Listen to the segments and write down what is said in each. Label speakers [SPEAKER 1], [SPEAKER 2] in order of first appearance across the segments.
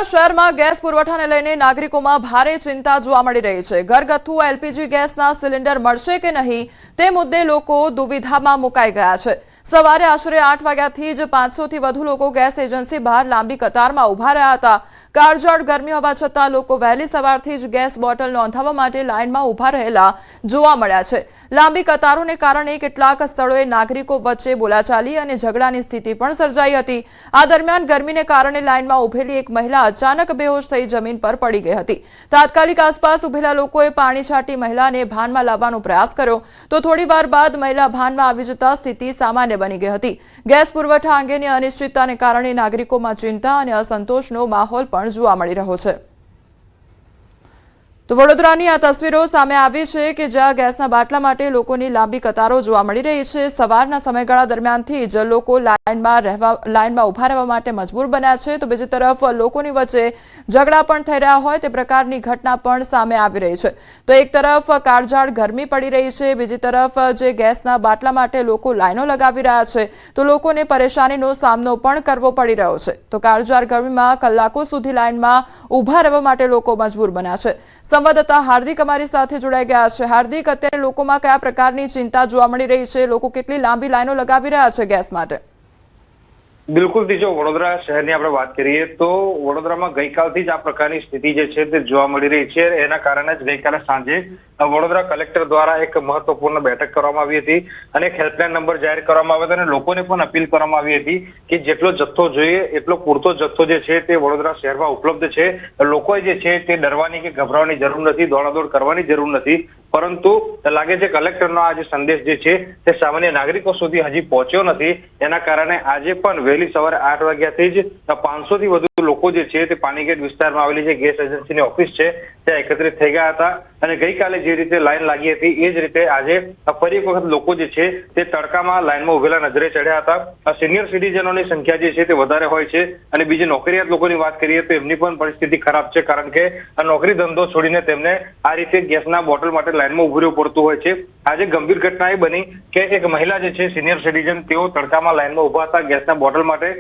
[SPEAKER 1] વડોદરા શહેરમાં ગેસ પુરવઠાને લઈને નાગરિકોમાં ભારે ચિંતા જોવા મળી રહી છે। ઘરગથ્થુ એલપીજી ગેસના સિલિન્ડર મળશે કે નહીં તે મુદ્દે લોકો દુવિધામાં મુકાઈ ગયા છે। સવારે આશરે 8 વાગ્યાથી જ 500 થી વધુ લોકો ગેસ એજન્સી બહાર લાંબી કતારમાં ઊભા રહ્યા હતા। કાળઝાળ ગરમી હોવા છતાં લોકો વહેલી સવારથી જ ગેસ બોટલ નોંધાવવા માટે લાઇનમાં ઊભા રહેલા જોવા મળ્યા છે। લાંબી કતારોને કારણે કેટલાક સ્થળોએ નાગરિકો વચ્ચે બોલાચાલી અને ઝઘડાની સ્થિતિ પણ સર્જાઈ હતી। આ દરમિયાન ગરમીને કારણે લાઇનમાં ઊભેલી એક મહિલા અચાનક બેહોશ થઈ જમીન પર પડી ગઈ હતી। તાત્કાલિક આસપાસ ઊભેલા લોકોએ પાણી છાંટી મહિલાને ભાનમાં લાવવાનો પ્રયાસ કર્યો તો થોડીવાર બાદ મહિલા ભાનમાં આવી જતા સ્થિતિ સામાન્ય બની ગઈ હતી। ગેસ પુરવઠા અંગેની અનિશ્ચિતતાને કારણે નાગરિકોમાં ચિંતા અને અસંતોષનો માહોલ પણ જોવા મળી રહ્યો છે। તો વડોદરાની આ તસવીરો સામે આવી છે કે જ્યાં ગેસના બાટલા માટે લોકોની લાંબી કતારો જોવા મળી રહી છે। સવારના સમયગાળા દરમિયાનથી જ લોકો લાઇનમાં ઊભા રહેવા માટે મજબૂર બન્યા છે તો બીજી તરફ લોકોની વચ્ચે ઝઘડા પણ થઈ રહ્યા હોય તે પ્રકારની ઘટના પણ સામે આવી રહી છે। તો એક તરફ કાળઝાળ ગરમી પડી રહી છે, બીજી તરફ જે ગેસના બાટલા માટે લોકો લાઈનો લગાવી રહ્યા છે તો લોકોને પરેશાનીનો સામનો પણ કરવો પડી રહ્યો છે। તો કાળઝાળ ગરમીમાં કલાકો સુધી લાઇનમાં ઊભા રહેવા માટે લોકો મજબૂર બન્યા છે। સંવાદદાતા હાર્દિક અમારી સાથે જોડાઈ ગયા છે। હાર્દિક, અત્યારે લોકોમાં કયા પ્રકારની ચિંતા જોવા મળી રહી છે? લોકો કેટલી લાંબી લાઈનો લગાવી રહ્યા છે ગેસ માટે?
[SPEAKER 2] બિલકુલ જો વડોદરા શહેરની આપણે વાત કરીએ તો વડોદરામાં ગઈકાલથી જ આ પ્રકારની સ્થિતિ જે છે તે જોવા મળી રહી છે। એના કારણે જ ગઈકાલે સાંજે વડોદરા કલેક્ટર દ્વારા એક મહત્વપૂર્ણ બેઠક કરવામાં આવી હતી અને એક હેલ્પલાઇન નંબર જાહેર કરવામાં આવ્યો હતો અને લોકોને પણ અપીલ કરવામાં આવી હતી કે જેટલો જથ્થો જોઈએ એટલો પૂરતો જથ્થો જે છે તે વડોદરા શહેરમાં ઉપલબ્ધ છે। લોકોએ જે છે તે ડરવાની કે ગભરાવાની જરૂર નથી, દોડાદોડ કરવાની જરૂર નથી, પરંતુ લાગે છે કલેક્ટરનો આ જે સંદેશ જે છે તે સામાન્ય નાગરિકો સુધી હજી પહોંચ્યો નથી। એના કારણે આજે પણ વહેલી સવારે 8 વાગ્યાથી જ 500 થી વધુ લોકો જે છે તે પાણીગેટ વિસ્તારમાં આવેલી જે ગેસ એજન્સીની ઓફિસ છે ત્યાં એકત્રિત થઈ ગયા હતા અને ગઈકાલે જે રીતે લાઈન લાગી હતી એ જ રીતે આજે ફરી એક વખત લોકો જે છે તે તડકામાં લાઈનમાં ઉભેલા નજરે ચડ્યા હતા। સિનિયર સિટીઝનોની સંખ્યા જે છે તે વધારે હોય છે અને બીજી નોકરિયાત લોકોની વાત કરીએ તો એમની પણ પરિસ્થિતિ ખરાબ છે, કારણ કે આ નોકરી ધંધો છોડીને તેમને આ રીતે ગેસના બોટલ માટે લાઈનમાં ઉભું રહેવું પડતું હોય છે। આજે ગંભીર ઘટના એ બની કે એક મહિલા જે છે સિનિયર સિટીઝન તેઓ તડકામાં લાઈનમાં ઉભા હતા ગેસના બોટલ માટે,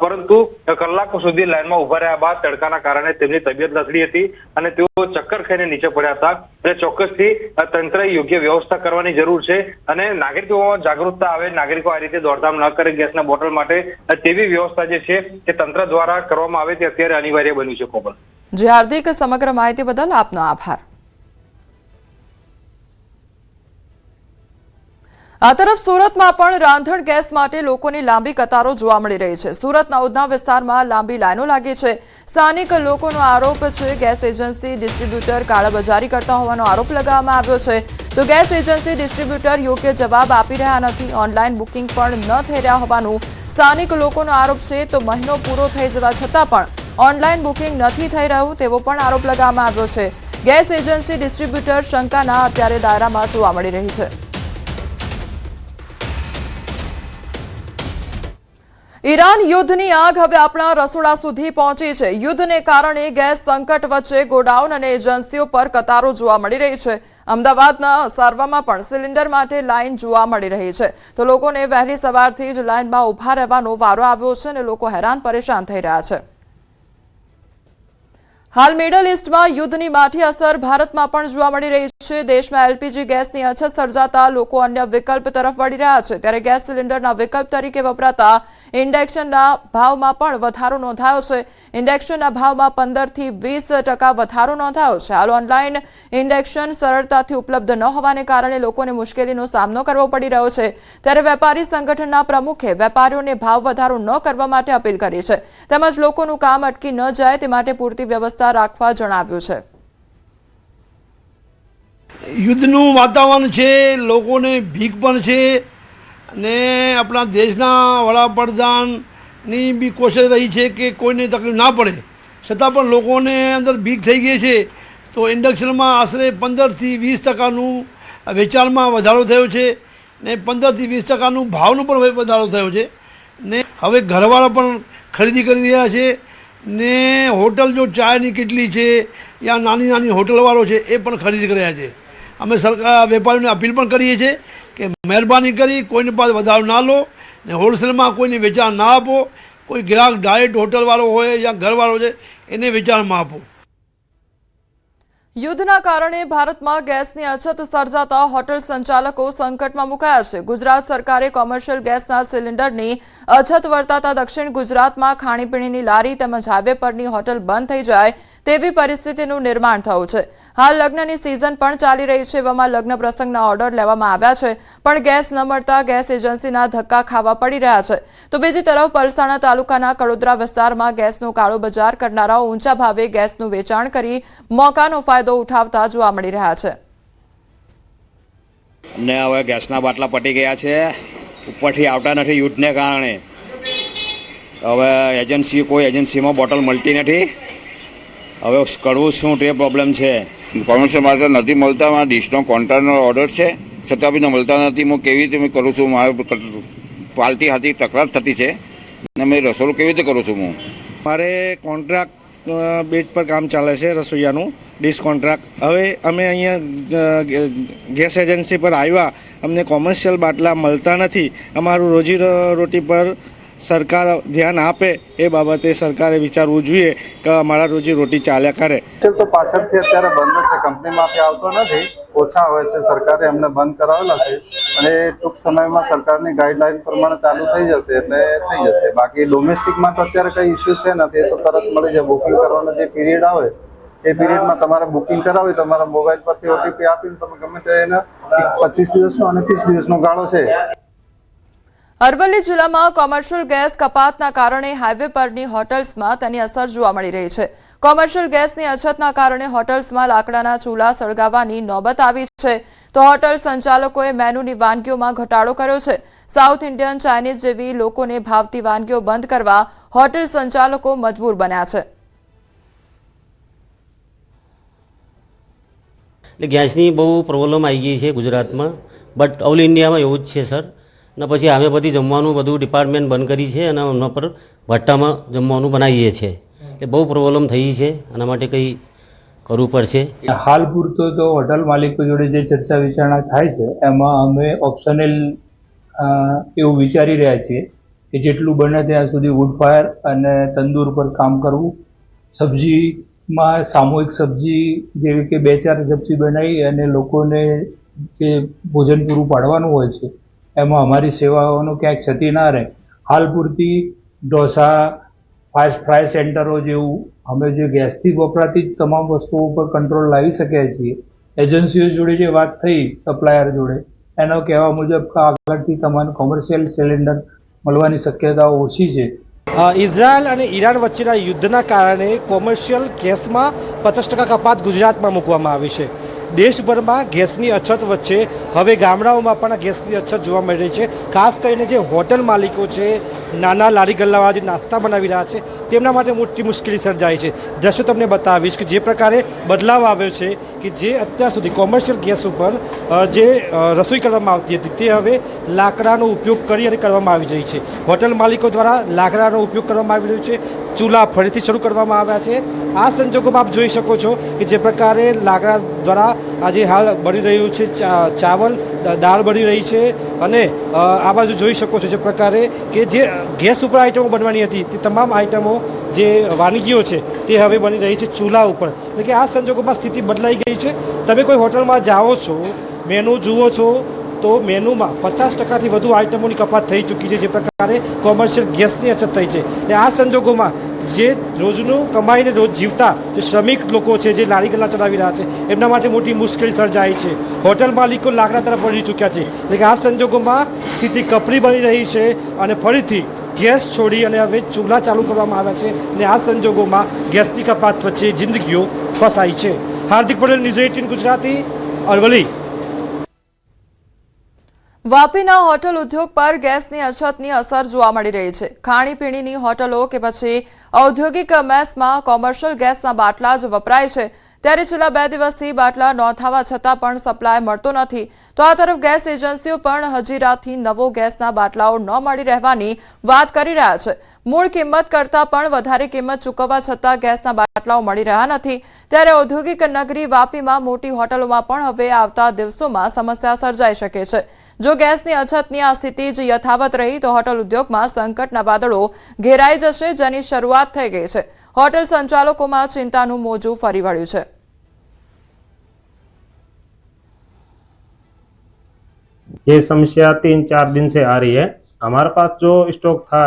[SPEAKER 2] પરંતુ કલાકો સુધી લાઈનમાં ઉભા રહ્યા બાદ તડકાના કારણે તેમની તબિયત લથડી હતી અને તેઓ ચક્કર ખાઈને નીચે પડ્યા હતા। એટલે ચોક્કસથી તંત્રએ યોગ્ય વ્યવસ્થા કરવાની જરૂર છે અને નાગરિકોમાં જાગૃતતા આવે, નાગરિકો આ રીતે દોડધામ ન કરે ગેસના બોટલ માટે, તેવી વ્યવસ્થા જે છે તે તંત્ર દ્વારા કરવામાં આવે તે અત્યારે અનિવાર્ય બન્યું છે। કોમલ
[SPEAKER 1] જી હાર્દિક, સમગ્ર માહિતી બદલ આપનો આભાર। આ તરફ સુરતમાં પણ રાંધણ ગેસ માટે લોકોની લાંબી કતારો જોવા મળી રહી છે। સુરતના ઉધના વિસ્તારમાં લાંબી લાઈનો લાગી છે। સ્થાનિક લોકોનો આરોપ છે ગેસ એજન્સી ડિસ્ટ્રીબ્યુટર કાળાબજારી કરતા હોવાનો આરોપ લગાવવામાં આવ્યો છે। તો ગેસ એજન્સી ડિસ્ટ્રીબ્યુટર યોગ્ય જવાબ આપી રહ્યા નથી, ઓનલાઈન બુકિંગ પણ ન થઈ રહ્યા હોવાનું સ્થાનિક લોકોનો આરોપ છે। તો મહિનો પૂરો થઈ જવા છતાં પણ ઓનલાઈન બુકિંગ નથી થઈ રહ્યું તેવો પણ આરોપ લગાવવામાં આવ્યો છે। ગેસ એજન્સી ડિસ્ટ્રીબ્યુટર શંકાના અત્યારે દાયરામાં જોવા મળી રહી છે। ઈરાન યુદ્ધની આગ હવે આપણા રસોડા સુધી પહોંચી છે। યુદ્ધને કારણે ગેસ સંકટ વચ્ચે ગોડાઉન અને એજન્સીઓ પર કતારો જોવા મળી રહી છે। અમદાવાદના સારવામાં પણ સિલિન્ડર માટે લાઇન જોવા મળી રહી છે। તો લોકોને વહેલી સવારથી જ લાઇનમાં ઊભા રહેવાનો વારો આવ્યો છે અને લોકો હેરાન પરેશાન થઈ રહ્યા છે। હાલ મિડલ ઈસ્ટમાં યુદ્ધની માઠી અસર ભારતમાં પણ જોવા મળી રહી છે। દેશમાં એલપીજી ગેસની અછત સર્જાતા લોકો અન્ય વિકલ્પ તરફ વળી રહ્યા છે, ત્યારે ગેસ સિલિન્ડરના વિકલ્પ તરીકે વપરાતા ઇન્ડક્શનના ભાવમાં પણ વધારો નોંધાયો છે। ઇન્ડક્શનના ભાવમાં 15 થી 20% વધારો નોંધાયો છે। હાલ ઓનલાઈન ઇન્ડક્શન સરળતાથી ઉપલબ્ધ ન હોવાને કારણે લોકોને મુશ્કેલીનો સામનો કરવો પડી રહ્યો છે, ત્યારે વેપારી સંગઠનના પ્રમુખે વેપારીઓને ભાવ વધારો ન કરવા માટે અપીલ કરી છે, તેમજ લોકોનું કામ અટકી ન જાય તે માટે પૂરતી વ્યવસ્થા રાખવા જણાવ્યું છે।
[SPEAKER 3] યુદ્ધનું વાતાવરણ છે, લોકોને ભીખ પણ છે અને આપણા દેશના વડાપ્રધાનની બી કોશિશ રહી છે કે કોઈને તકલીફ ના પડે, છતાં પણ લોકોને અંદર ભીખ થઈ ગઈ છે। તો ઇન્ડક્શનમાં આશરે 15 થી 20%નું વેચાણમાં વધારો થયો છે ને 15 થી 20%નું ભાવનો પણ વધારો થયો છે ને હવે ઘરવાળા પણ ખરીદી કરી રહ્યા છે ને હોટલ જો ચાયની કેટલી છે યા નાની નાની હોટલવાળો છે એ પણ ખરીદી કરી રહ્યા છે। અમે સરકાર વેપારીઓને અપીલ પણ કરીએ છીએ કે મહેરબાની કરી કોઈની પાસે વધારો ના લો ને હોલસેલમાં કોઈને વેચાણ ના આપો, કોઈ ગ્રાહક ડાયરેક્ટ હોટલવાળો હોય યા ઘરવાળો છે એને વેચાણમાં આપો.
[SPEAKER 1] યુદ્ધના કારણે ભારતમાં ગેસની અછત સર્જાતા હોટલ સંચાલકો સંકટમાં મુકાયા છે. ગુજરાત સરકારે કોમર્શિયલ ગેસના સિલિન્ડરની અછત વર્તાતા દક્ષિણ ગુજરાતમાં ખાણીપીણીની લારી તેમજ હાઈવે પરની હોટલ બંધ થઈ જાય તેવી પરિસ્થિતિનું નિર્માણ થયું છે. હાલ લગ્નની સિઝન પણ ચાલી રહી છે. એવામાં લગ્ન પ્રસંગના ઓર્ડર લેવામાં આવ્યા છે, પણ ગેસ ન મળતા ગેસ એજન્સીના ધક્કા ખાવા પડી રહ્યા છે. તો બીજી તરફ પલસાણા તાલુકાના કડોદરા વિસ્તારમાં ગેસનો કાળો બજાર કરનારાઓ ઊંચા ભાવે ગેસનું વેચાણ કરી મોકાનો ફાયદો ઉઠાવતા જોવા મળી રહ્યા છે.
[SPEAKER 4] અમને હવે ગેસના બાટલા પટી ગયા છે, ઉપરથી આવતા નથી યુદ્ધને કારણે. હવે કોઈ એજન્સીમાં બોટલ મળતી નથી. હવે કરવું શું તે પ્રોબ્લેમ છે.
[SPEAKER 5] કોમર્શિયલ માર્કેટ નથી મળતા. ડીશનો કોન્ટ્રાક્ટનો ઓર્ડર છે, છતાં બી મળતા નથી. હું કેવી રીતે કરું છું? મારે પાર્ટી હાથી તકરાર થતી છે ને મેં રસોડું કેવી રીતે કરું છું? હું
[SPEAKER 6] મારે કોન્ટ્રાક્ટ બેઝ પર કામ ચાલે છે, રસોઈયાનું ડીશ કોન્ટ્રાક્ટ. હવે અમે અહીંયા ગેસ એજન્સી પર આવ્યા, અમને કોમર્શિયલ બાટલા મળતા નથી. અમારું રોજી રોટી પર સરકાર ધ્યાન આપે એ બાબતે સરકારે વિચારવું જોઈએ કે અમારા રોજી રોટી ચાલ્યા કરે.
[SPEAKER 7] તો પાછળથી અત્યારે બંધ છે, કંપનીમાંથી આવતો નથી, ઓછા હોય છે. સરકારે અમને બંધ કરાવેલા છે અને ટૂંક સમયમાં સરકારની ગાઈડલાઈન પ્રમાણે ચાલુ થઈ જશે એટલે થઈ જશે. બાકી ડોમેસ્ટિકમાં તો અત્યારે કંઈ ઇસ્યુ છે નથી, એ તો તરત મળી જાય. બુકિંગ કરવાનો જે પીરિયડ આવે એ પીરિયડમાં તમારે બુકિંગ કરાવી તમારા મોબાઈલ પરથી ઓટીપી આપીને તમે ગમે તે એના 25 દિવસનો અને 30 દિવસનો ગાળો છે.
[SPEAKER 1] અરવલ્લી જિલ્લામાં કોમર્શિયલ ગેસ કપાતના કારણે હાઈવે પરની હોટલ્સમાં તેની અસર જોવા મળી રહી છે. કોમર્શિયલ ગેસની અછતના કારણે હોટલ્સમાં લાકડાના ચૂલા સળગાવવાની નોબત આવી છે. તો હોટલ સંચાલકોએ મેનુની વાનગીઓમાં ઘટાડો કર્યો છે. સાઉથ ઇન્ડિયન, ચાઇનીઝ જેવી લોકોને ભાવતી વાનગીઓ બંધ કરવા હોટલ સંચાલકો મજબૂર બન્યા છે.
[SPEAKER 8] એટલે ગેસની બહુ પ્રોબ્લેમ આવી ગઈ છે ગુજરાતમાં, બટ ઓલ ઇન્ડિયામાં એવું જ છે સર. ને પછી અમે બધી જમવાનું બધું ડિપાર્ટમેન્ટ બંધ કરી છે અને એમના પર ભઠ્ઠામાં જમવાનું બનાવીએ છીએ. એટલે બહુ પ્રોબ્લેમ થઈ છે, આના માટે કંઈ કરવું પડશે.
[SPEAKER 9] હાલ પૂરતો તો હોટલ માલિકો જોડે જે ચર્ચા વિચારણા થાય છે એમાં અમે ઓપ્શનલ એવું વિચારી રહ્યા છીએ કે જેટલું બને ત્યાં સુધી વુડ ફાયર અને તંદૂર પર કામ કરવું. સબ્જીમાં સામૂહિક સબ્જી જેવી કે 2-4 સબ્જી બનાવી અને લોકોને જે ભોજન પૂરું પાડવાનું હોય છે એમાં અમારી સેવાઓનો ક્યાંક ક્ષતિ ના રહે. હાલ પૂરતી ઢોસા, ફ્રાય સેન્ટરો જેવું અમે જે ગેસથી વપરાતી જ તમામ વસ્તુઓ પર કંટ્રોલ લાવી શક્યા છીએ. એજન્સીઓ જોડે જે વાત થઈ સપ્લાયર જોડે એનો કહેવા મુજબ આગળથી તમારે કોમર્શિયલ સિલિન્ડર મળવાની શક્યતાઓ ઓછી છે.
[SPEAKER 10] ઇઝરાયલ અને ઈરાન વચ્ચેના યુદ્ધના કારણે કોમર્શિયલ ગેસમાં 50% કપાત ગુજરાતમાં મૂકવામાં આવી છે. દેશભરમાં ગેસની અછત વચ્ચે હવે ગામડાઓમાં પણ ગેસની અછત જોવા મળી રહી છે. ખાસ કરીને જે હોટલ માલિકો છે, નાના લારી ગલ્લાવાળા જે નાસ્તા બનાવી રહ્યા છે તેમના માટે મોટી મુશ્કેલી સર્જાય છે. દ્રશ્યો તમને બતાવીશ કે જે પ્રકારે બદલાવ આવ્યો છે કે જે અત્યાર સુધી કોમર્શિયલ ગેસ ઉપર જે રસોઈ કરવામાં આવતી હતી તે હવે લાકડાનો ઉપયોગ કરી અને કરવામાં આવી રહી છે. હોટલ માલિકો દ્વારા લાકડાનો ઉપયોગ કરવામાં આવી રહ્યો છે. ચૂલા ફરીથી શરૂ કરવામાં આવ્યા છે. આ સંજોગોમાં આપ જોઈ શકો છો કે જે પ્રકારે લાકડા દ્વારા આજે હાલ બની રહ્યું છે ચાવલ, દાળ બની રહી છે અને આ બાજુ જોઈ શકો છો જે પ્રકારે કે જે ગેસ ઉપર આઈટમો બનવાની હતી તે તમામ આઈટમો જે વાનગીઓ છે તે હવે બની રહી છે ચૂલા ઉપર. એટલે કે આ સંજોગોમાં સ્થિતિ બદલાઈ ગઈ છે. તમે કોઈ હોટલમાં જાઓ છો, મેનુ જુઓ છો તો મેનુમાં 50%થી વધુ આઈટમોની કપાત થઈ ચૂકી છે. જે પ્રકારે કોમર્શિયલ ગેસની અછત થઈ છે. અને આ સંજોગોમાં જે રોજનું કમાઈને રોજ જીવતા જે શ્રમિક લોકો છે, જે લારી ગલ્લા ચલાવી રહ્યા છે એમના માટે મોટી મુશ્કેલી સર્જાઈ છે. હોટલ માલિકો લાકડા તરફ વળી ચૂક્યા છે. એટલે કે આ સંજોગોમાં સ્થિતિ કપરી બની રહી છે અને ફરીથી ગેસ છોડી અને હવે ચૂલા ચાલુ કરવામાં આવ્યા છે. અને આ સંજોગોમાં ગેસની કપાત વચ્ચે જિંદગીઓ ફસાઈ છે. હાર્દિક પટેલ, ન્યૂઝ 18 ગુજરાતી, અરવલ્લી.
[SPEAKER 1] વાપીના હોટલ ઉદ્યોગ પર ગેસની અછતની અસર જોવા મળી રહી છે. ખાણીપીણીની હોટલો કે પછી ઔદ્યોગિક મેસમાં કોમર્શિયલ ગેસના બાટલા જ વપરાય છે. ત્યારે છેલ્લા 2 દિવસથી બાટલા નોંધાવા છતાં પણ સપ્લાય મળતો નથી. તો આ તરફ ગેસ એજન્સીઓ પણ હજીરાથી નવો ગેસના બાટલાઓ ન મળી રહેવાની વાત કરી રહ્યા છે. મૂળ કિંમત કરતાં પણ વધારે કિંમત ચૂકવવા છતાં ગેસના બાટલાઓ મળી રહ્યા નથી. ત્યારે ઔદ્યોગિક નગરી વાપીમાં મોટી હોટલોમાં પણ હવે આવતા દિવસોમાં સમસ્યા સર્જાઈ શકે છે. જો ગેસની અછતની આ સ્થિતિ જ યથાવત રહી તો હોટલ ઉદ્યોગમાં સંકટના વાદળો ઘેરાઈ જશે, જેની શરૂઆત થઈ ગઈ છે। होटल संचालकों चिंताનું મોજું ફરી વળ્યું છે।
[SPEAKER 11] ये समस्या 3-4 दिन से आ रही है। हमारे पास जो स्टॉक था